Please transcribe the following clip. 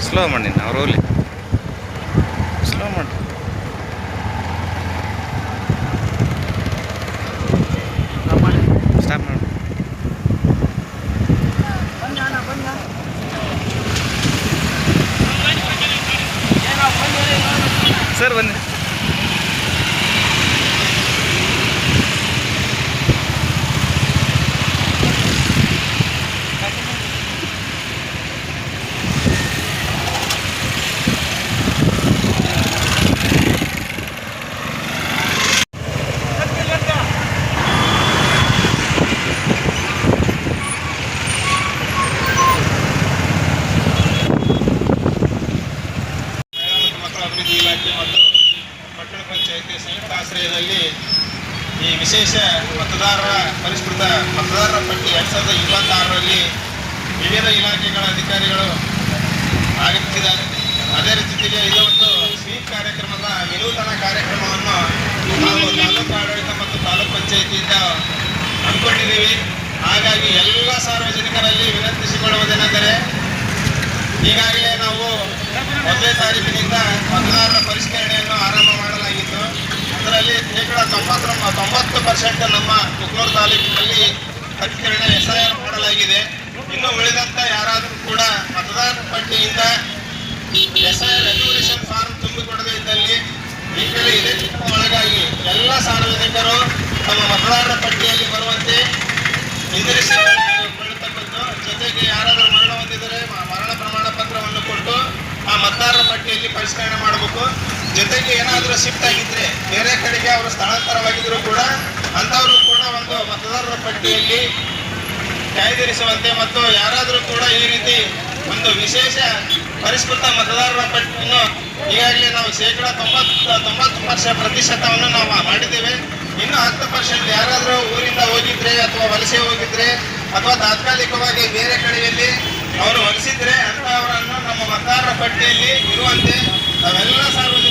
Slow ಮಾಡಿ ಅವ್ರು ಹೋಗ್ಲಿ, ಸ್ಲೋ ಮಾಡಿ. ಸ್ಟಾಪ್ ಮಾಡಿ ಸರ್, ಬನ್ನಿ. ಇಲಾಖೆ ಮತ್ತು ಪಟ್ಟಣ ಪಂಚಾಯಿತಿ ಸಂಯುಕ್ತ ಆಶ್ರಯದಲ್ಲಿ ಈ ವಿಶೇಷ ಪರಿಷ್ಕೃತ ಮತದಾರರ ಪಟ್ಟಿ 2026ರಲ್ಲಿ ವಿವಿಧ ಇಲಾಖೆಗಳ ಅಧಿಕಾರಿಗಳು ಆಗಮಿಸಿದ್ದಾರೆ. ಅದೇ ರೀತಿಗೆ ಇದು ಒಂದು ಸ್ವೀಪ್ ಕಾರ್ಯಕ್ರಮದ ವಿನೂತನ ಕಾರ್ಯಕ್ರಮವನ್ನು ನಾವು ತಾಲೂಕು ಆಡಳಿತ ಮತ್ತು ತಾಲೂಕು ಪಂಚಾಯಿತಿಯಿಂದ ಹಮ್ಮಿಕೊಂಡಿದ್ದೀವಿ. ಹಾಗಾಗಿ ಎಲ್ಲ ಸಾರ್ವಜನಿಕರಲ್ಲಿ ವಿನಂತಿಸಿಕೊಳ್ಳುವುದೇನೆಂದರೆ, ಈಗಾಗಲೇ ನಾವು 1ನೇ ತಾರೀಕಿನಿಂದ ಮತದಾರರ ಪರಿಷ್ಕರಣೆಯನ್ನು ಆರಂಭ ಮಾಡಲಾಗಿತ್ತು. ಅದರಲ್ಲಿ ಶೇಕಡ 90% ನಮ್ಮ ಕುಕ್ನೂರು ತಾಲೂಕಿನಲ್ಲಿ ಪರಿಷ್ಕರಣೆ SIR ಮಾಡಲಾಗಿದೆ. ಇನ್ನು ಉಳಿದಂತ ಯಾರಾದರೂ ಕೂಡ ಮತದಾರರ ಪಟ್ಟಿಯಿಂದ SIR ಎನ್ಯುಮರೇಷನ್ ಫಾರ್ಮ್ ತುಂಬಿಕೊಡದೇ ಇದ್ದಲ್ಲಿ ಈಗಲೇ ಇದೇ ಒಳಗಾಗಿ ಎಲ್ಲ ಸಾರ್ವಜನಿಕರು ತಮ್ಮ ಮತದಾರರ ಪಟ್ಟಿಯಲ್ಲಿ ಬರುವಂತೆ ಹಿಂದಿರಿಸಿಕೊಳ್ಳತಕ್ಕದ್ದು. ಜೊತೆಗೆ ಯಾರಾದರೂ ಮರಣ ಹೊಂದಿದರೆ ಮರಣ ಪ್ರಮಾಣ ಪತ್ರವನ್ನು ಕೊಟ್ಟು ಆ ಮತದಾರರ ಪಟ್ಟಿಯಲ್ಲಿ ಪರಿಷ್ಕರಣೆ ಮಾಡಬೇಕು. ಜೊತೆಗೆ ಏನಾದರೂ ಶಿಫ್ಟ್ ಆಗಿದ್ರೆ ಬೇರೆ ಕಡೆಗೆ ಅವರು ಸ್ಥಳಾಂತರವಾಗಿದ್ರು ಕೂಡ ಅಂಥವರು ಕೂಡ ಒಂದು ಮತದಾರರ ಪಟ್ಟಿಯಲ್ಲಿ ಕಾಯ್ದಿರಿಸುವಂತೆ ಮತ್ತು ಯಾರಾದರೂ ಕೂಡ ಈ ರೀತಿ ಒಂದು ವಿಶೇಷ ಪರಿಷ್ಕೃತ ಮತದಾರರ ಪಟ್ಟಿಯನ್ನು ಈಗಾಗಲೇ ನಾವು ಶೇಕಡ 90% ನಾವು ಮಾಡಿದ್ದೇವೆ. ಇನ್ನು 10% ಯಾರಾದರೂ ಊರಿಂದ ಹೋಗಿದ್ರೆ ಅಥವಾ ವಲಸೆ ಹೋಗಿದ್ರೆ ಅಥವಾ ತಾತ್ಕಾಲಿಕವಾಗಿ ಬೇರೆ ಕಡೆಯಲ್ಲಿ ಅವರು ವಲಸಿದ್ರೆ ಅಂತಹವರನ್ನು ನಮ್ಮ ಮತದಾರರ ಪಟ್ಟಿಯಲ್ಲಿ ಇರುವಂತೆ ನಾವೆಲ್ಲ ಸಾರ್ವಜನಿಕರು